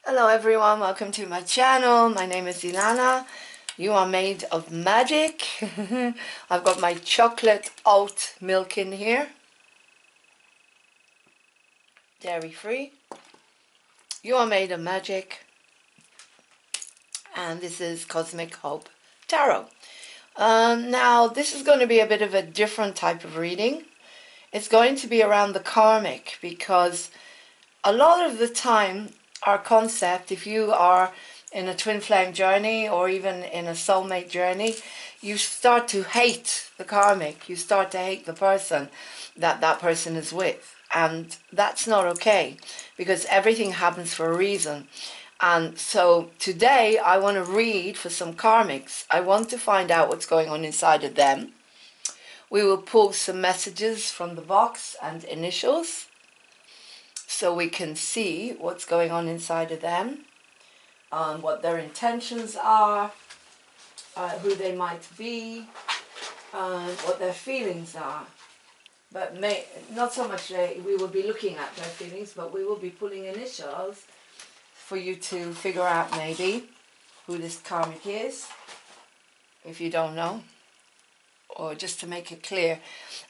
Hello everyone, welcome to my channel. My name is Ilana. You are made of magic. I've got my chocolate oat milk in here. Dairy free. You are made of magic. And this is Cosmic Hope Tarot. Now this is going to be a bit of a different type of reading. It's going to be around the karmic, because a lot of the time our concept, if you are in a twin flame journey or even in a soulmate journey, you start to hate the karmic. You start to hate the person that person is with. And that's not okay, because everything happens for a reason. And so today I want to read for some karmics. I want to find out what's going on inside of them. We will pull some messages from the box and initials, so we can see what's going on inside of them, what their intentions are, who they might be, what their feelings are. But not so much we will be looking at their feelings, but we will be pulling initials for you to figure out maybe who this karmic is, if you don't know, or just to make it clear.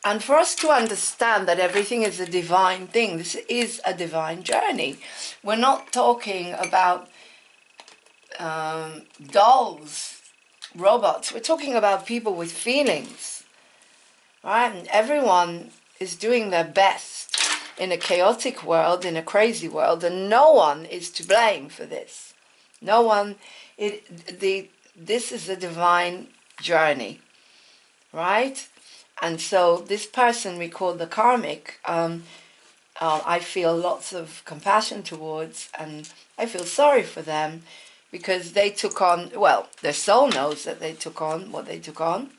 And for us to understand that everything is a divine thing. This is a divine journey. We're not talking about dolls, robots. We're talking about people with feelings, right? And everyone is doing their best in a chaotic world, in a crazy world, and no one is to blame for this. No one. This is a divine journey, right? And so this person we call the karmic, I feel lots of compassion towards, and I feel sorry for them, because they took on, well, their soul knows that they took on what they took on,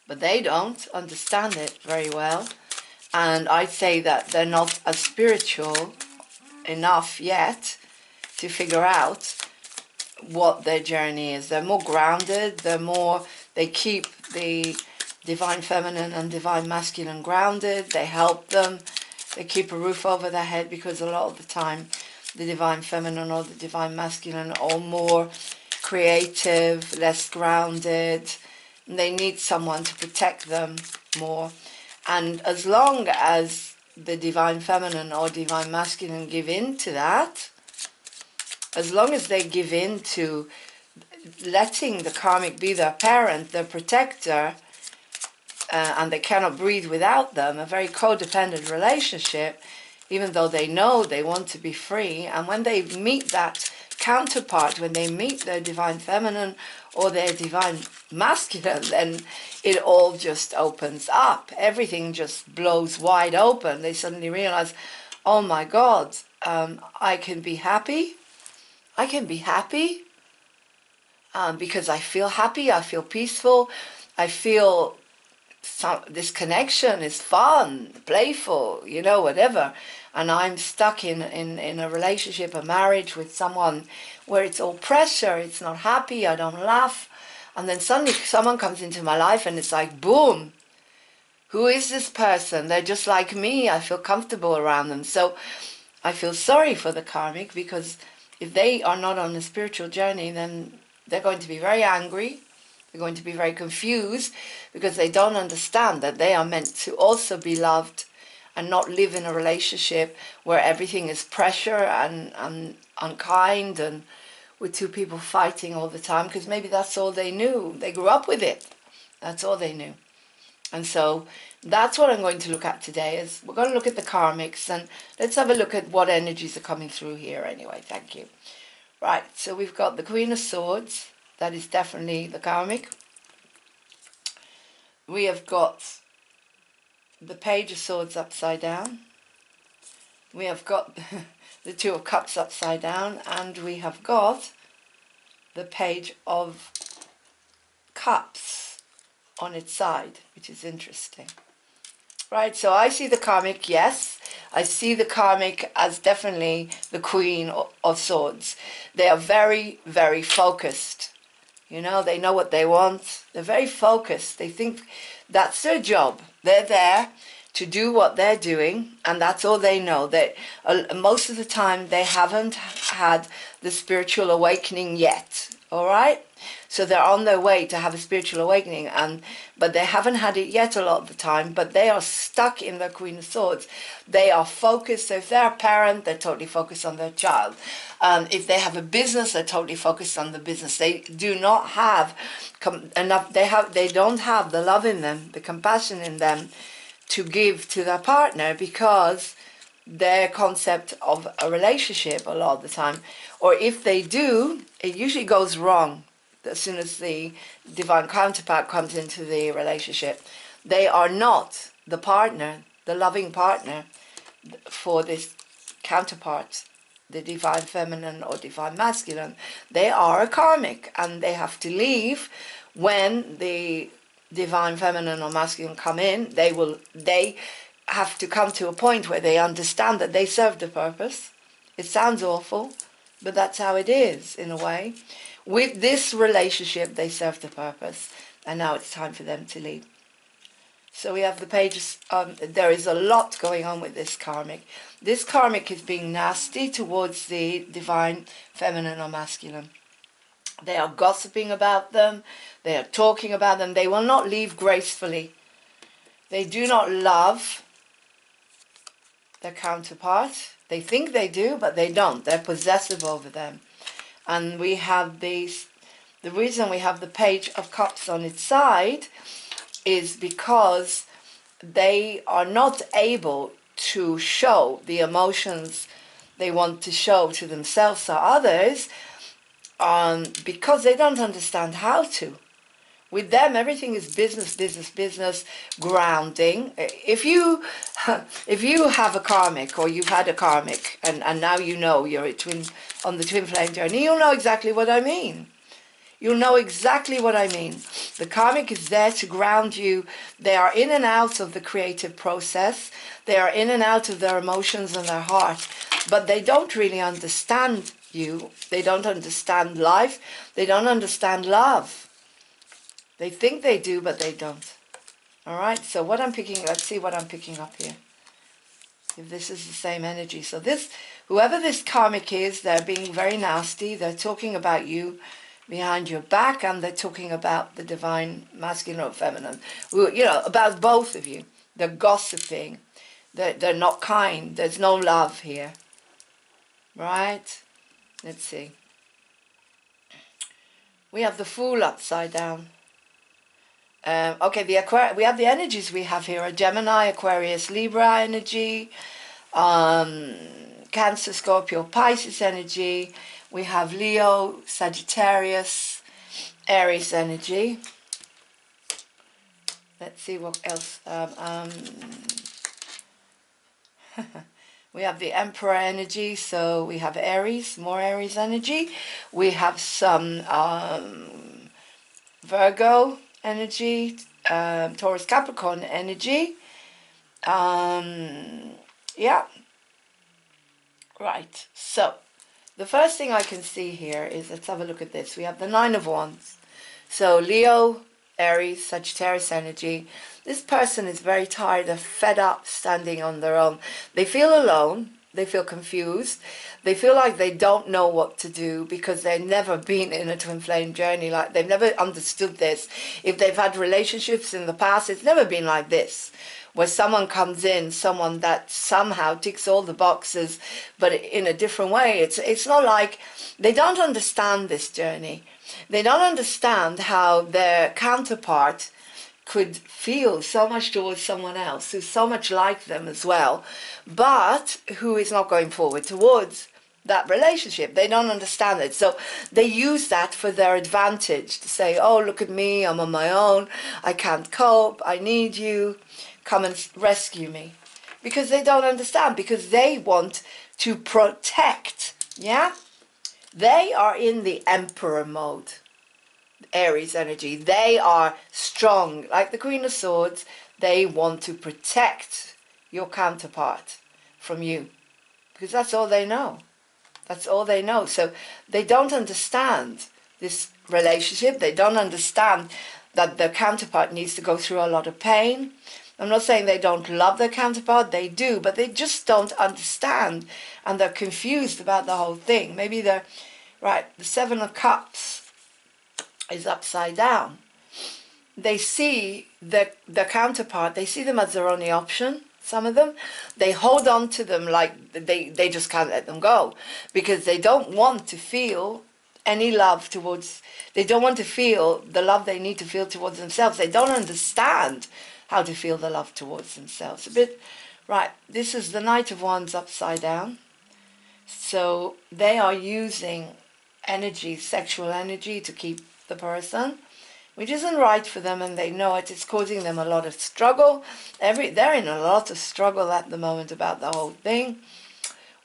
but they don't understand it very well. And I'd say that they're not as spiritual enough yet to figure out what their journey is. They're more grounded, they keep the divine feminine and divine masculine grounded. They help them. They keep a roof over their head, because a lot of the time the divine feminine or the divine masculine are more creative, less grounded. And they need someone to protect them more. And as long as the divine feminine or divine masculine give in to that, as long as they give in to letting the karmic be their parent, their protector, and they cannot breathe without them, a very codependent relationship, even though they know they want to be free. And when they meet that counterpart, when they meet their divine feminine or their divine masculine, then it all just opens up. Everything just blows wide open. They suddenly realize, oh my God, I can be happy. I can be happy. Because I feel happy, I feel peaceful, I feel this connection is fun, playful, you know, whatever. And I'm stuck in a relationship, a marriage with someone where it's all pressure, it's not happy, I don't laugh. And then suddenly someone comes into my life and it's like, boom, who is this person? They're just like me, I feel comfortable around them. So I feel sorry for the karmic, because if they are not on a spiritual journey, then they're going to be very angry. They're going to be very confused, because they don't understand that they are meant to also be loved and not live in a relationship where everything is pressure and unkind and with two people fighting all the time, because maybe that's all they knew. They grew up with it. That's all they knew. And so that's what I'm going to look at today. Is we're going to look at the karmics, and let's have a look at what energies are coming through here anyway. Thank you. Right, so we've got the Queen of Swords. That is definitely the karmic. We have got the Page of Swords upside down. We have got the Two of Cups upside down. And we have got the Page of Cups on its side, which is interesting. Right, so I see the karmic, yes. I see the karmic as definitely the Queen of Swords. They are very, very focused. You know, they know what they want. They're very focused. They think that's their job. They're there to do what they're doing, and that's all they know. Most of the time they haven't had the spiritual awakening yet, all right? So they're on their way to have a spiritual awakening, but they haven't had it yet a lot of the time, but they are stuck in the Queen of Swords. They are focused. So if they're a parent, they're totally focused on their child. If they have a business, they're totally focused on the business. They do not have enough, they don't have the love in them, the compassion in them to give to their partner, because their concept of a relationship a lot of the time, or if they do, it usually goes wrong as soon as the divine counterpart comes into the relationship. They are not the partner, the loving partner for this counterpart, the divine feminine or divine masculine. They are a karmic, and they have to leave when the divine feminine or masculine come in. They have to come to a point where they understand that they serve the purpose. It sounds awful, but that's how it is in a way. With this relationship, they serve the purpose, and now it's time for them to leave. So we have the pages. There is a lot going on with this karmic. This karmic is being nasty towards the divine feminine or masculine. They are gossiping about them. They are talking about them. They will not leave gracefully. They do not love their counterpart. They think they do, but they don't. They're possessive over them. And we have these, the reason we have the Page of Cups on its side is because they are not able to show the emotions they want to show to themselves or others, because they don't understand how to. With them, everything is business, business, business, grounding. If you have a karmic, or you've had a karmic, and now you know you're on the twin flame journey, you'll know exactly what I mean. You'll know exactly what I mean. The karmic is there to ground you. They are in and out of the creative process. They are in and out of their emotions and their heart. But they don't really understand you. They don't understand life. They don't understand love. They think they do, but they don't. All right, so what I'm picking, let's see what I'm picking up here. If this is the same energy. So this, whoever this karmic is, they're being very nasty. They're talking about you behind your back, and they're talking about the divine masculine or feminine. You know, about both of you. They're gossiping. They're not kind. There's no love here. Right? Let's see. We have the Fool upside down. Okay, we have the energies we have here are Gemini, Aquarius, Libra energy, Cancer, Scorpio, Pisces energy. We have Leo, Sagittarius, Aries energy. Let's see what else. We have the Emperor energy, so we have Aries, more Aries energy. We have some Virgo energy, Taurus, Capricorn energy. Yeah. Right. So, the first thing I can see here is, let's have a look at this. We have the Nine of Wands. So, Leo, Aries, Sagittarius energy. This person is very tired, they're fed up standing on their own. They feel alone. They feel confused. They feel like they don't know what to do because they've never been in a twin flame journey. Like, they've never understood this. If they've had relationships in the past, it's never been like this, where someone comes in, someone that somehow ticks all the boxes, but in a different way. It's not like, they don't understand this journey. They don't understand how their counterpart could feel so much towards someone else who's so much like them as well, but who is not going forward towards that relationship. They don't understand it. So they use that for their advantage to say, oh, look at me, I'm on my own, I can't cope, I need you, come and rescue me. Because they don't understand, because they want to protect, yeah? They are in the Emperor mode. Aries energy. They are strong, like the Queen of Swords. They want to protect your counterpart from you, because that's all they know. That's all they know. So they don't understand this relationship. They don't understand that their counterpart needs to go through a lot of pain. I'm not saying they don't love their counterpart, they do, but they just don't understand, and they're confused about the whole thing. Maybe they're, right, the Seven of Cups is upside down. They see the counterpart, they see them as their only option, some of them. They hold on to them like they just can't let them go, because they don't want to feel any love towards, they don't want to feel the love they need to feel towards themselves. They don't understand how to feel the love towards themselves. A bit, right, this is the Knight of Wands upside down. So they are using energy, sexual energy, to keep the person, which isn't right for them, and they know it. It's causing them a lot of struggle. They're in a lot of struggle at the moment about the whole thing.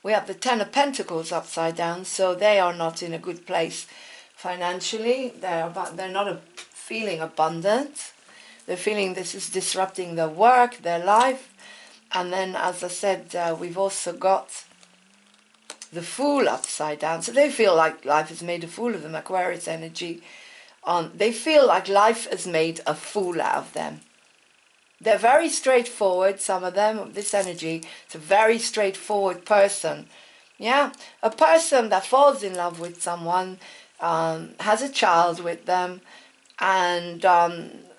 We have the Ten of Pentacles upside down, so they are not in a good place financially. They're not feeling abundant. They're feeling this is disrupting their work, their life. And then, as I said, we've also got the Fool upside down. So they feel like life has made a fool of them, Aquarius energy. They feel like life has made a fool out of them. They're very straightforward, some of them, this energy. It's a very straightforward person. Yeah, a person that falls in love with someone, has a child with them, and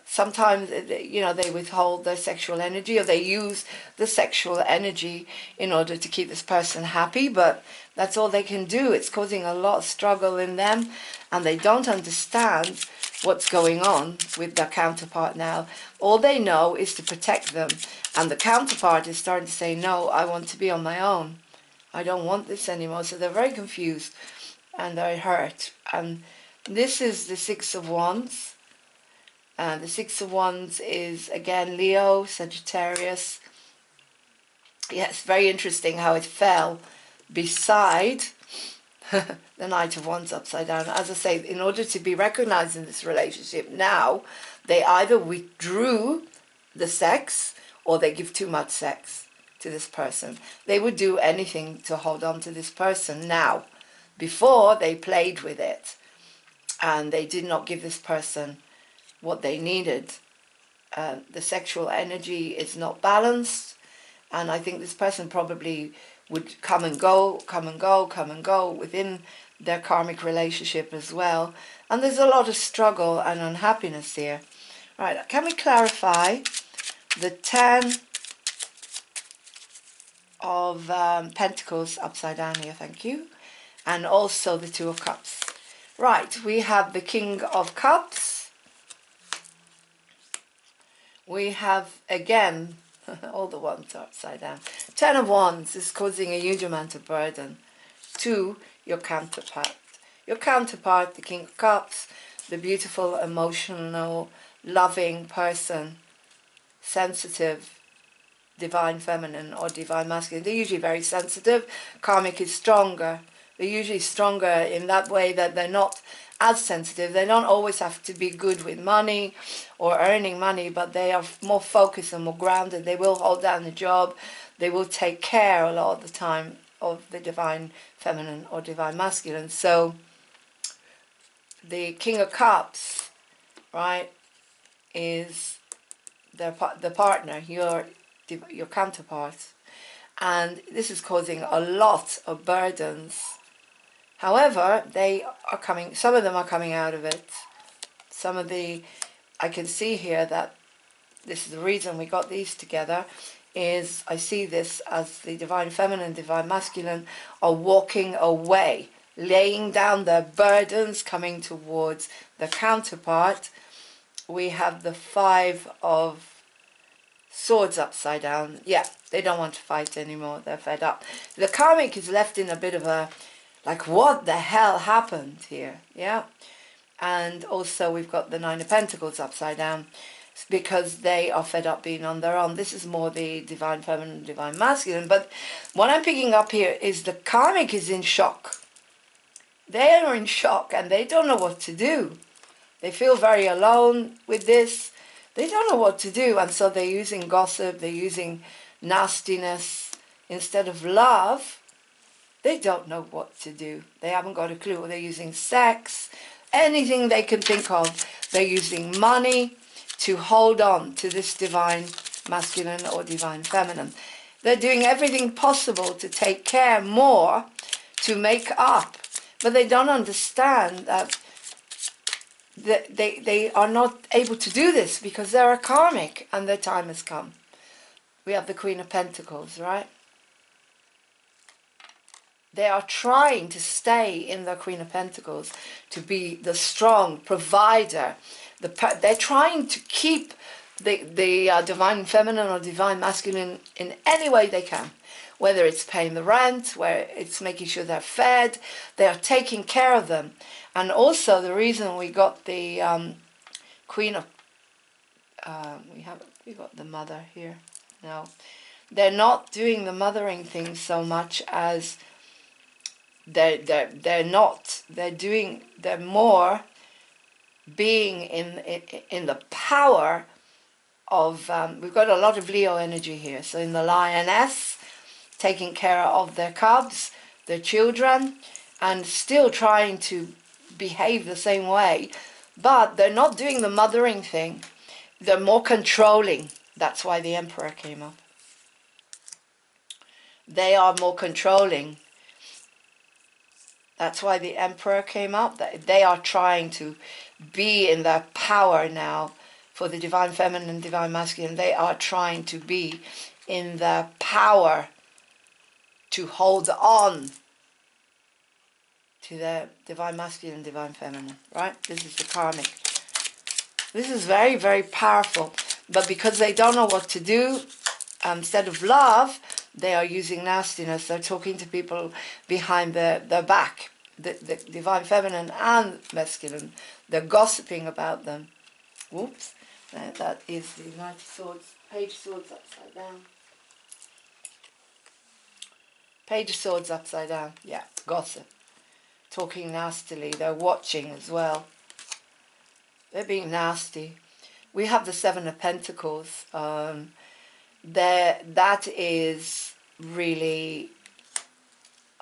sometimes, they withhold their sexual energy, or they use the sexual energy in order to keep this person happy, but that's all they can do. It's causing a lot of struggle in them, and they don't understand what's going on with their counterpart now. All they know is to protect them, and the counterpart is starting to say, no, I want to be on my own. I don't want this anymore. So they're very confused, and they're hurt. And this is the Six of Wands. The Six of Wands is, again, Leo, Sagittarius. Yeah, it's very interesting how it fell beside the Knight of Wands upside down. As I say, in order to be recognized in this relationship now, they either withdrew the sex or they give too much sex to this person. They would do anything to hold on to this person now. Before, they played with it, and they did not give this person what they needed. The sexual energy is not balanced, and I think this person probably would come and go, come and go, come and go within their karmic relationship as well. And there's a lot of struggle and unhappiness here. Right, can we clarify the Ten of Pentacles upside down here, thank you, and also the Two of Cups. Right, we have the King of Cups. We have, again, all the wands are upside down. Ten of Wands is causing a huge amount of burden to your counterpart. Your counterpart, the King of Cups, the beautiful, emotional, loving person, sensitive, divine feminine or divine masculine. They're usually very sensitive. Karmic is stronger. They're usually stronger in that way that they're not as sensitive. They don't always have to be good with money or earning money, but they are more focused and more grounded. They will hold down the job. They will take care a lot of the time of the divine feminine or divine masculine. So the King of Cups, right, is the partner, your counterpart, and this is causing a lot of burdens. However, they are coming, some of them are coming out of it. Some of the, I can see here that this is the reason we got these together, is I see this as the divine feminine, divine masculine are walking away, laying down their burdens, coming towards the counterpart. We have the Five of Swords upside down. Yeah, they don't want to fight anymore. They're fed up. The Karmic is left in a bit of a, like, what the hell happened here? Yeah. And also we've got the Nine of Pentacles upside down, because they are fed up being on their own. This is more the divine feminine, divine masculine. But what I'm picking up here is the Karmic is in shock. They are in shock and they don't know what to do. They feel very alone with this. They don't know what to do, and so they're using gossip, they're using nastiness instead of love. They don't know what to do. They haven't got a clue. They're using sex, anything they can think of. They're using money to hold on to this divine masculine or divine feminine. They're doing everything possible to take care more, to make up, but they don't understand that they are not able to do this because they're a karmic and their time has come. We have the Queen of Pentacles, right? They are trying to stay in the Queen of Pentacles, to be the strong provider. They're trying to keep the divine feminine or divine masculine in any way they can. Whether it's paying the rent, where it's making sure they're fed, they are taking care of them. And also the reason we got the Queen of... we got the Mother here. No. They're not doing the mothering thing so much as... They're more being in the power of, we've got a lot of Leo energy here, so in the lioness, taking care of their cubs, their children, and still trying to behave the same way, but they're not doing the mothering thing. They're more controlling. That's why the Emperor came up. They are more controlling. That's why the Emperor came up. They are trying to be in their power now for the divine feminine and divine masculine. They are trying to be in the power to hold on to the divine masculine and divine feminine, right? This is the karmic. This is very, very powerful. But because they don't know what to do, instead of love, they are using nastiness. They're talking to people behind their back, the divine feminine and masculine. They're gossiping about them. Whoops. That is the Knight of Swords. Page of Swords upside down. Page of Swords upside down. Yeah, gossip. Talking nastily. They're watching as well. They're being nasty. We have the Seven of Pentacles. That is really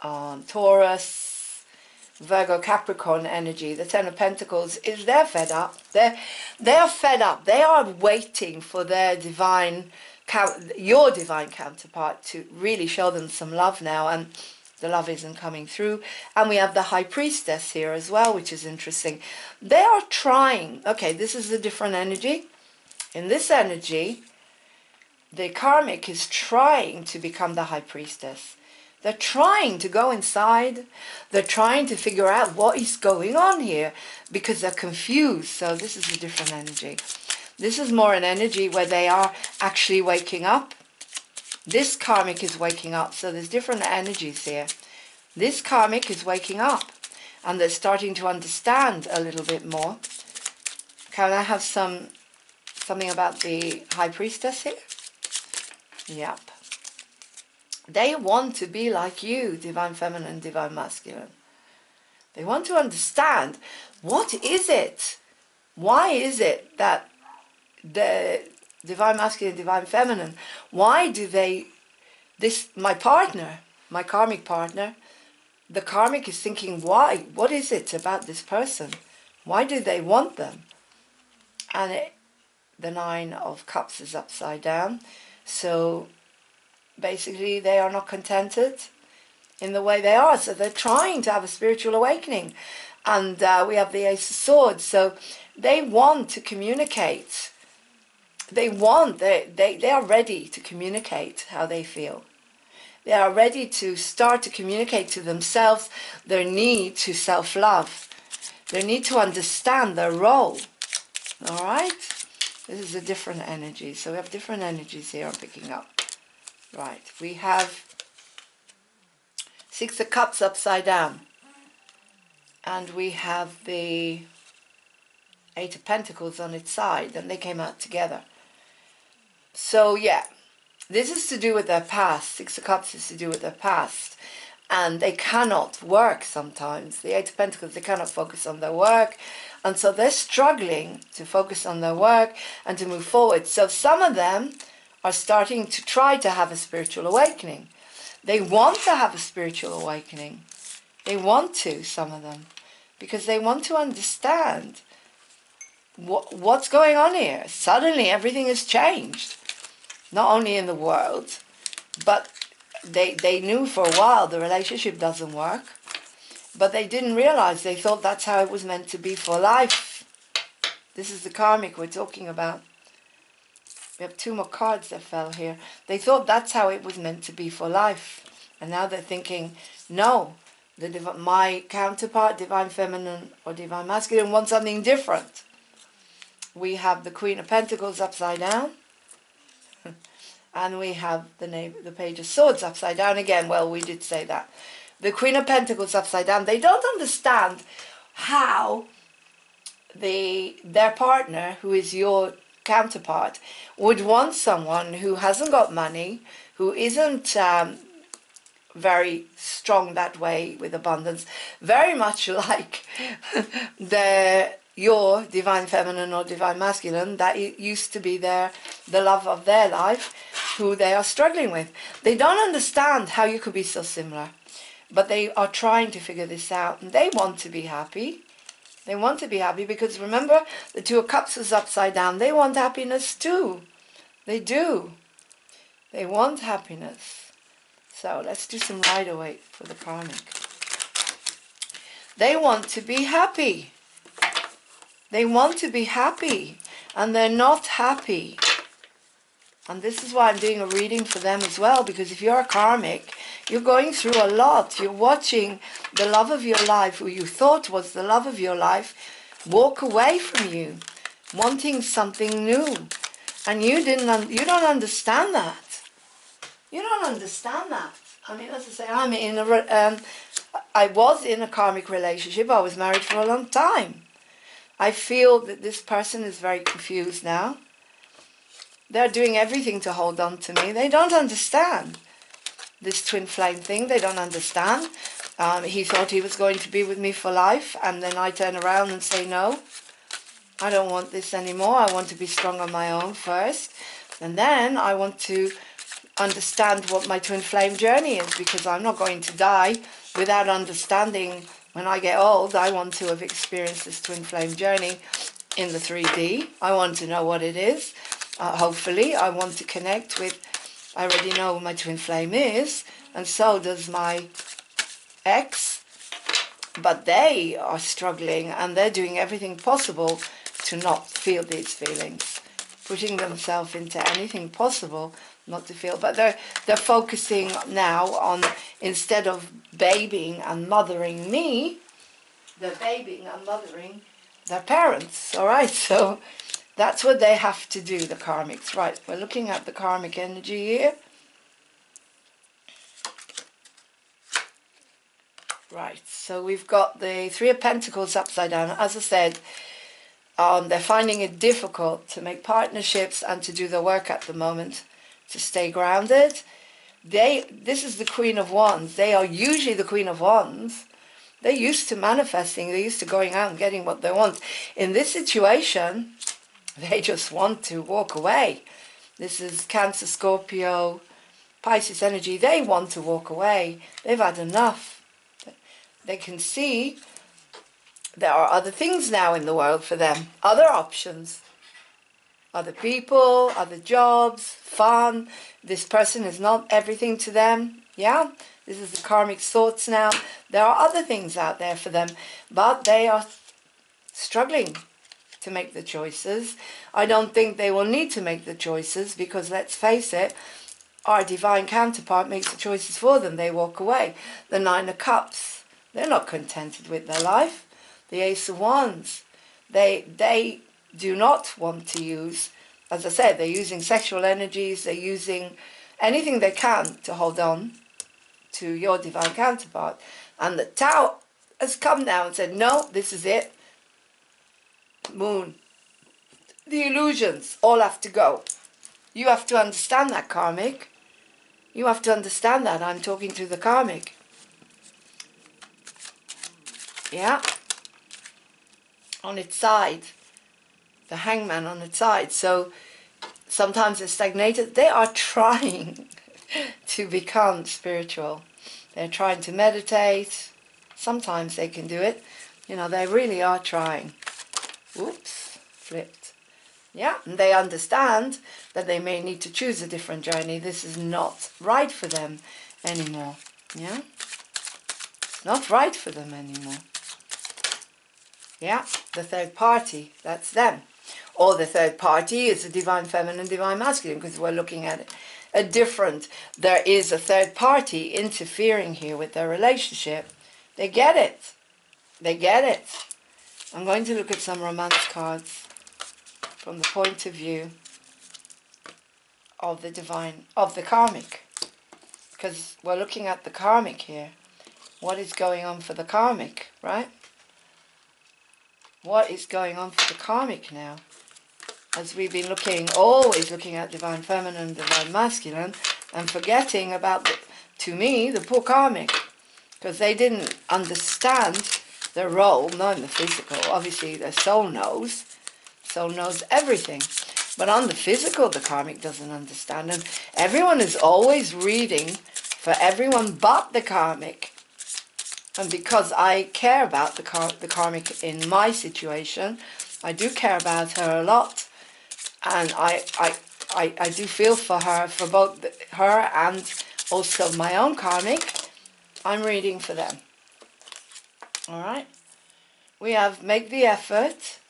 Taurus, Virgo, Capricorn energy. The Ten of Pentacles is they're fed up. They're fed up. They are waiting for their your divine counterpart to really show them some love now, and the love isn't coming through. And we have the High Priestess here as well, which is interesting. They are trying. Okay, this is a different energy. In this energy, the karmic is trying to become the High Priestess. They're trying to go inside. They're trying to figure out what is going on here because they're confused. So this is a different energy. This is more an energy where they are actually waking up. This karmic is waking up. So there's different energies here. This karmic is waking up and they're starting to understand a little bit more. Can I have something about the High Priestess here? Yep. They want to be like you, divine feminine, divine masculine. They want to understand, what is it? Why is it that the divine masculine, divine feminine, why do they, my partner, my karmic partner, the karmic is thinking, why? What is it about this person? Why do they want them? And the Nine of Cups is upside down. So basically they are not contented in the way they are. So they're trying to have a spiritual awakening. And we have the Ace of Swords. So they want to communicate. They are ready to communicate how they feel. They are ready to start to communicate to themselves their need to self-love. Their need to understand their role. All right? This is a different energy. So we have different energies here I'm picking up. Right. We have Six of Cups upside down. And we have the Eight of Pentacles on its side. And they came out together. So, yeah. This is to do with their past. Six of Cups is to do with their past. And they cannot work sometimes. The Eight of Pentacles, they cannot focus on their work. And so they're struggling to focus on their work and to move forward. So some of them are starting to try to have a spiritual awakening. They want to have a spiritual awakening. They want to, some of them. Because they want to understand what's going on here. Suddenly everything has changed. not only in the world, but they knew for a while the relationship doesn't work, but they didn't realize, they thought that's how it was meant to be for life. This is the karmic we're talking about. We have 2 more cards that fell here. They thought that's how it was meant to be for life. And now they're thinking, no, my counterpart, divine feminine or divine masculine, wants something different. We have the Queen of Pentacles upside down. And we have the Page of Swords upside down again. Well, we did say that. The Queen of Pentacles upside down. They don't understand how their partner, who is your counterpart, would want someone who hasn't got money, who isn't very strong that way with abundance, very much like your divine feminine or divine masculine that used to be the love of their life, who they are struggling with. They don't understand how you could be so similar, but they are trying to figure this out, and they want to be happy. They want to be happy because, remember, the 2 of Cups is upside down. They want happiness too. They do. They want happiness. So let's do some Rider-Waite for the karmic. They want to be happy. They want to be happy, and they're not happy. And this is why I'm doing a reading for them as well, because if you're a karmic, you're going through a lot. You're watching the love of your life, who you thought was the love of your life, walk away from you, wanting something new. And you don't understand that. You don't understand that. I mean, as I say, I was in a karmic relationship. I was married for a long time. I feel that this person is very confused now. They're doing everything to hold on to me. They don't understand this twin flame thing. They don't understand. He thought he was going to be with me for life, and then I turn around and say, no, I don't want this anymore. I want to be strong on my own first. And then I want to understand what my twin flame journey is, because I'm not going to die without understanding. When I get old, I want to have experienced this twin flame journey in the 3D. I want to know what it is. Hopefully, I want to connect with, I already know who my twin flame is, and so does my ex, but they are struggling, and they're doing everything possible to not feel these feelings, putting themselves into anything possible not to feel. But they're focusing now on, instead of babying and mothering me, they're babying and mothering their parents. All right, so that's what they have to do, the karmics. Right, we're looking at the karmic energy here. Right, so we've got the 3 of Pentacles upside down. As I said, they're finding it difficult to make partnerships and to do the work at the moment, to stay grounded. This is the Queen of Wands. They are usually the Queen of Wands. They're used to manifesting. They're used to going out and getting what they want. In this situation, they just want to walk away. This is Cancer, Scorpio, Pisces energy. They want to walk away. They've had enough. They can see there are other things now in the world for them. Other options. Other people, other jobs, fun. This person is not everything to them. Yeah? This is the karmic thoughts now. There are other things out there for them, but they are struggling to make the choices. I don't think they will need to make the choices, because let's face it, our divine counterpart makes the choices for them. They walk away. The 9 of Cups, they're not contented with their life. The Ace of Wands, they do not want to use, as I said, they're using sexual energies, they're using anything they can to hold on to your divine counterpart. And the Tower has come down and said, no, this is it. Moon, the illusions all have to go. You have to understand that, karmic. You have to understand that. I'm talking to the karmic. Yeah. On its side. The Hangman on its side. So sometimes they're stagnated. They are trying to become spiritual. They're trying to meditate. Sometimes they can do it. You know, they really are trying. Oops, flipped. Yeah, and they understand that they may need to choose a different journey. This is not right for them anymore. Yeah, it's not right for them anymore. Yeah, the third party, that's them. Or the third party is the divine feminine, divine masculine, because we're looking at it a different. There is a third party interfering here with their relationship. They get it. They get it. I'm going to look at some romance cards from the point of view of the divine, of the karmic. Because we're looking at the karmic here. What is going on for the karmic, right? What is going on for the karmic now? As we've been looking, always looking at divine feminine, divine masculine, and forgetting about, to me, the poor karmic. Because they didn't understand their role, not in the physical. Obviously, their soul knows. Soul knows everything. But on the physical, the karmic doesn't understand. And everyone is always reading for everyone but the karmic. And because I care about the karmic in my situation, I do care about her a lot. And I do feel for her, for both her and also my own karmic. I'm reading for them. Alright? We have make the effort.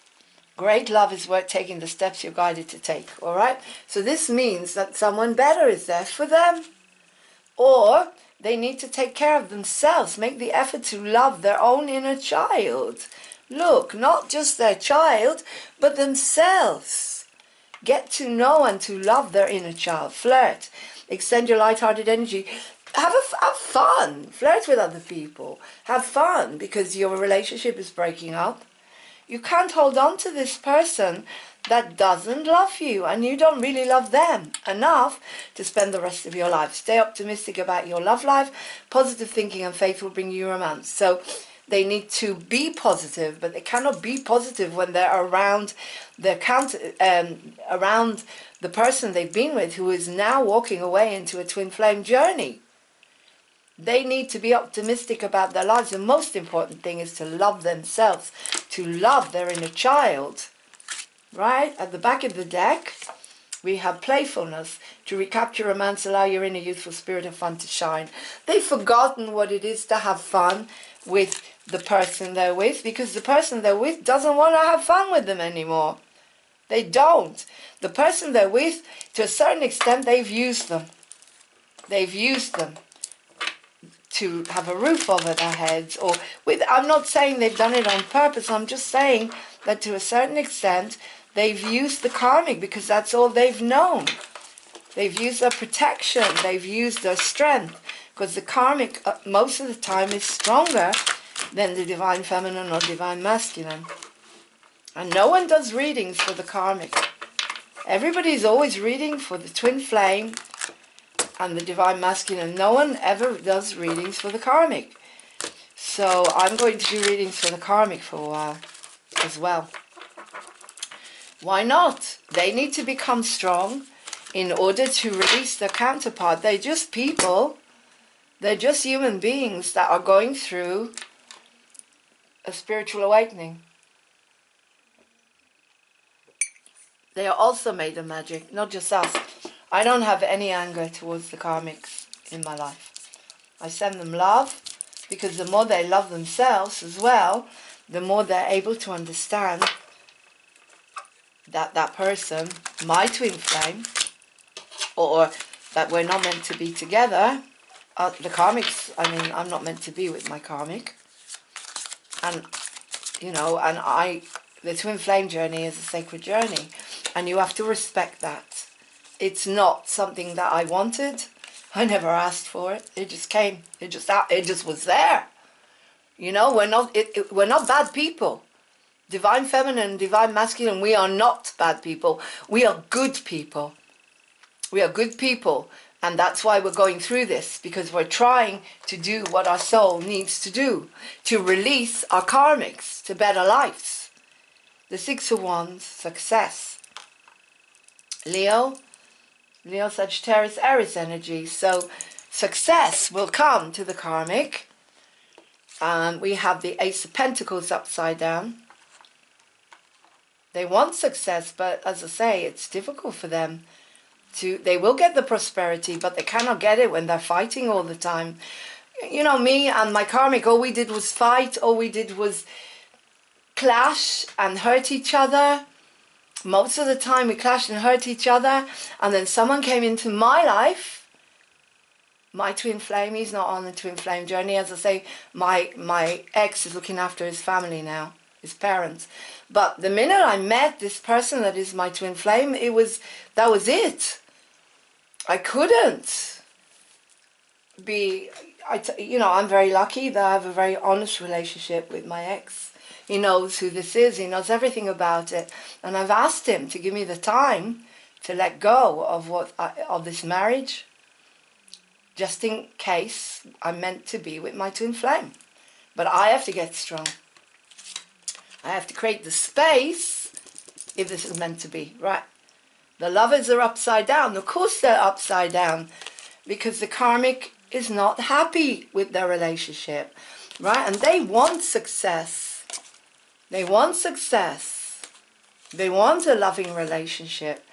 Great love is worth taking the steps you're guided to take. Alright? So this means that someone better is there for them. Or they need to take care of themselves. Make the effort to love their own inner child. Look, not just their child, but themselves. Get to know and to love their inner child. Flirt. Extend your light-hearted energy. Have fun. Flirt with other people. Have fun because your relationship is breaking up. You can't hold on to this person that doesn't love you and you don't really love them enough to spend the rest of your life. Stay optimistic about your love life. Positive thinking and faith will bring you romance. So they need to be positive, but they cannot be positive when they're around around the person they've been with who is now walking away into a twin flame journey. They need to be optimistic about their lives. The most important thing is to love themselves, to love their inner child. Right? At the back of the deck, we have playfulness. To recapture romance, allow your inner youthful spirit and fun to shine. They've forgotten what it is to have fun with the person they're with, because the person they're with doesn't want to have fun with them anymore. They don't. The person they're with, to a certain extent, they've used them. They've used them to have a roof over their heads, or with, I'm not saying they've done it on purpose, I'm just saying that to a certain extent they've used the karmic because that's all they've known. They've used their protection, they've used their strength, because the karmic most of the time is stronger than the divine feminine or divine masculine. And no one does readings for the karmic. Everybody's always reading for the twin flame and the divine masculine. No one ever does readings for the karmic. So I'm going to do readings for the karmic for a while as well. Why not? They need to become strong in order to release their counterpart. They're just people. They're just human beings that are going through a spiritual awakening. They are also made of magic, not just us. I don't have any anger towards the karmics in my life. I send them love, because the more they love themselves as well, the more they're able to understand that that person, my twin flame, or that we're not meant to be together. The karmics, I mean, I'm not meant to be with my karmic. And, you know, and the twin flame journey is a sacred journey. And you have to respect that. It's not something that I wanted. I never asked for it. It just came. It just was there. You know, we're not bad people. Divine feminine, divine masculine, we are not bad people. We are good people. We are good people. And that's why we're going through this, because we're trying to do what our soul needs to do, to release our karmics to better lives. The Six of Wands, success. Leo, Sagittarius, Aries energy. So success will come to the karmic. And we have the Ace of Pentacles upside down. They want success, but as I say, it's difficult for them to, they will get the prosperity, but they cannot get it when they're fighting all the time. You know, me and my karmic, all we did was fight, all we did was clash and hurt each other. Most of the time we clashed and hurt each other, and then someone came into my life, my twin flame. He's not on the twin flame journey. As I say, my ex is looking after his family now, his parents. But the minute I met this person that is my twin flame, that was it. I couldn't be, you know, I'm very lucky that I have a very honest relationship with my ex. He knows who this is, he knows everything about it. And I've asked him to give me the time to let go of this marriage, just in case I'm meant to be with my twin flame. But I have to get strong. I have to create the space if this is meant to be, right? The lovers are upside down. Of course they're upside down because the karmic is not happy with their relationship, right? And they want success. They want success. They want a loving relationship.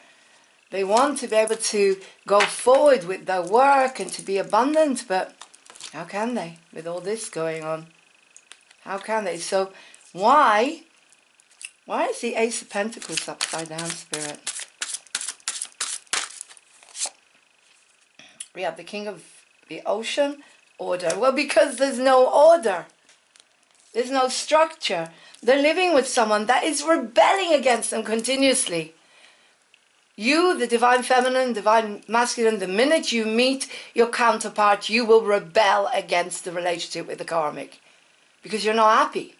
They want to be able to go forward with their work and to be abundant, but how can they with all this going on? How can they? So why is the Ace of Pentacles upside down, Spirit? We have the King of the Ocean, order. Well, because there's no order. There's no structure. They're living with someone that is rebelling against them continuously. You, the Divine Feminine, Divine Masculine, the minute you meet your counterpart, you will rebel against the relationship with the karmic. Because you're not happy.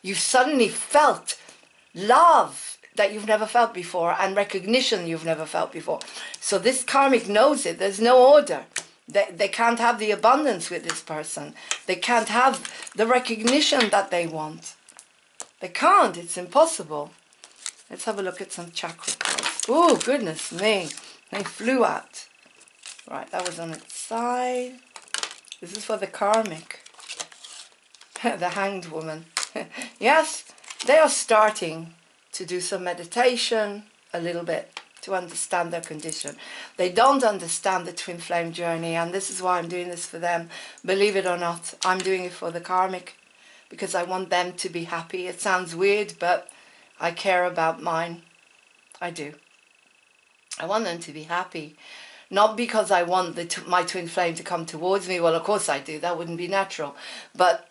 You've suddenly felt love that you've never felt before and recognition you've never felt before. So this karmic knows it. There's no order. They can't have the abundance with this person. They can't have the recognition that they want. They can't. It's impossible. Let's have a look at some chakra cards. Oh, goodness me. They flew out. Right, that was on its side. This is for the karmic. The Hanged Woman. Yes, they are starting to do some meditation a little bit to understand their condition. They don't understand the twin flame journey, and this is why I'm doing this for them. Believe it or not, I'm doing it for the karmic because I want them to be happy. It sounds weird, but I care about mine. I do. I want them to be happy. Not because I want my twin flame to come towards me. Well, of course I do. That wouldn't be natural. But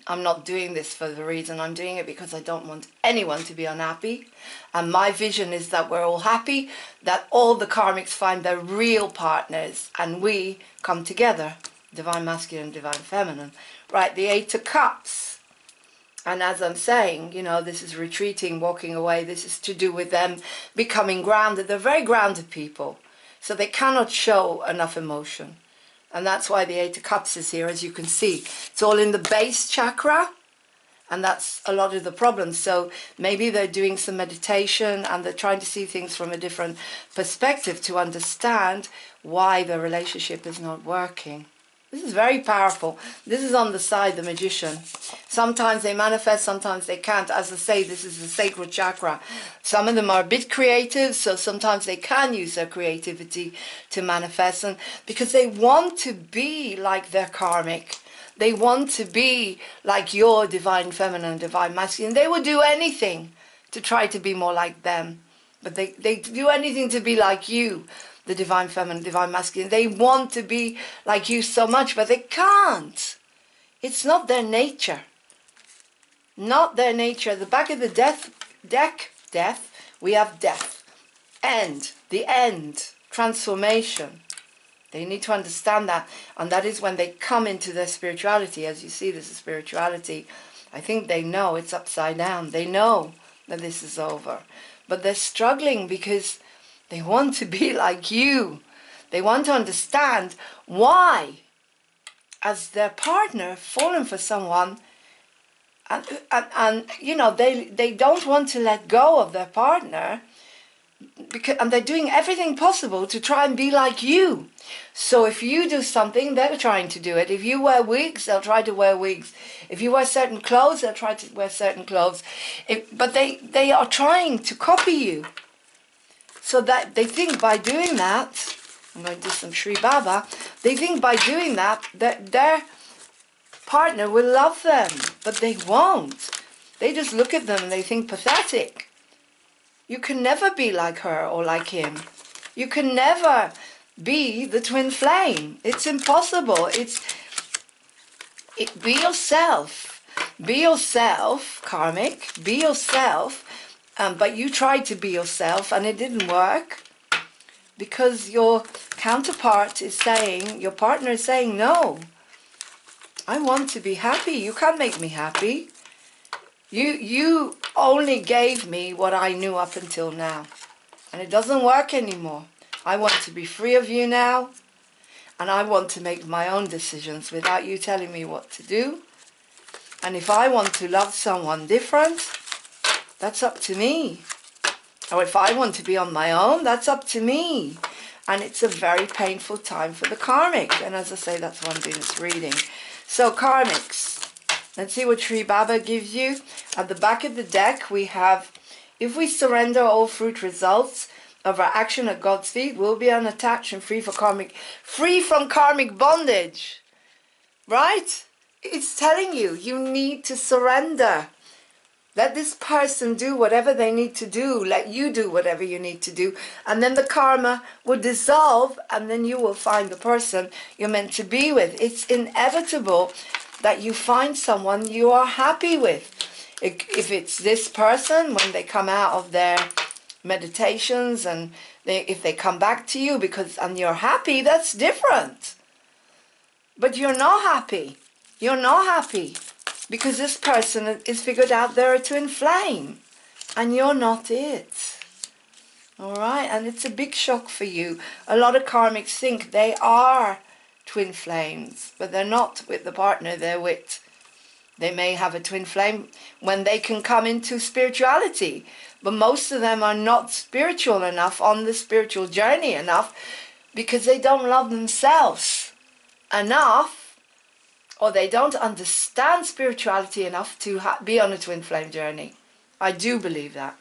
I'm not doing this for the reason. I'm doing it because I don't want anyone to be unhappy. And my vision is that we're all happy, that all the karmics find their real partners, and we come together. Divine Masculine, Divine Feminine. Right, the Eight of Cups. And as I'm saying, you know, this is retreating, walking away. This is to do with them becoming grounded. They're very grounded people. So they cannot show enough emotion. And that's why the Eight of Cups is here, as you can see. It's all in the base chakra. And that's a lot of the problems. So maybe they're doing some meditation and they're trying to see things from a different perspective to understand why the relationship is not working. This is very powerful. This is on the side, the Magician. Sometimes they manifest, sometimes they can't. As I say, this is the sacral chakra. Some of them are a bit creative, so sometimes they can use their creativity to manifest. And because they want to be like their karmic. They want to be like your Divine Feminine, Divine Masculine. They would do anything to try to be more like them. But they do anything to be like you, the Divine Feminine, Divine Masculine. They want to be like you so much, but they can't. It's not their nature. Not their nature. At the back of the death, we have death. End. The end. Transformation. They need to understand that. And that is when they come into their spirituality. As you see, this is spirituality. I think they know it's upside down. They know that this is over. But they're struggling because they want to be like you. They want to understand why, as their partner, fallen for someone, and you know, they don't want to let go of their partner and they're doing everything possible to try and be like you. So if you do something, they're trying to do it. If you wear wigs, they'll try to wear wigs. If you wear certain clothes, they'll try to wear certain clothes. But they are trying to copy you. So that they think by doing that, I'm going to do some Sri Baba, they think by doing that their partner will love them, but they won't. They just look at them and they think pathetic. You can never be like her or like him. You can never be the twin flame. It's impossible. Be yourself. Be yourself, Karmic. Be yourself. But you tried to be yourself and it didn't work because your counterpart is saying, your partner is saying, no, I want to be happy. You can't make me happy. You only gave me what I knew up until now. And it doesn't work anymore. I want to be free of you now. And I want to make my own decisions without you telling me what to do. And if I want to love someone different, that's up to me. Or if I want to be on my own, that's up to me. And it's a very painful time for the Karmic. And as I say, that's why I'm doing this reading. So Karmics, let's see what Sri Baba gives you. At the back of the deck, we have, if we surrender all fruit results of our action at God's feet, we'll be unattached and free from karmic bondage. Right? It's telling you, you need to surrender. Let this person do whatever they need to do. Let you do whatever you need to do. And then the karma will dissolve and then you will find the person you're meant to be with. It's inevitable that you find someone you are happy with. If it's this person, when they come out of their meditations and if they come back to you and you're happy, that's different. But you're not happy. You're not happy. Because this person is figured out they're a twin flame. And you're not it. Alright? And it's a big shock for you. A lot of Karmics think they are twin flames. But they're not with the partner they're with. They may have a twin flame when they can come into spirituality. But most of them are not spiritual enough, on the spiritual journey enough. Because they don't love themselves enough. Or they don't understand spirituality enough to be on a twin flame journey. I do believe that.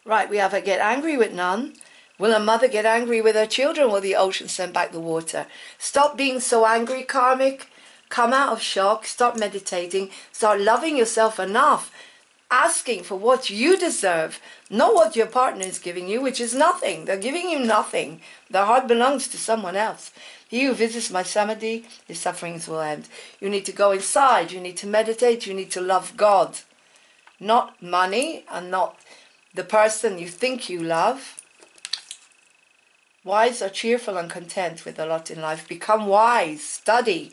Right, we have a get angry with none. Will a mother get angry with her children? Will the ocean send back the water? Stop being so angry, Karmic. Come out of shock. Stop meditating. Start loving yourself enough. Asking for what you deserve. Not what your partner is giving you, which is nothing. They're giving you nothing. Their heart belongs to someone else. He who visits my samadhi, his sufferings will end. You need to go inside. You need to meditate. You need to love God. Not money and not the person you think you love. Wise are cheerful and content with a lot in life. Become wise. Study.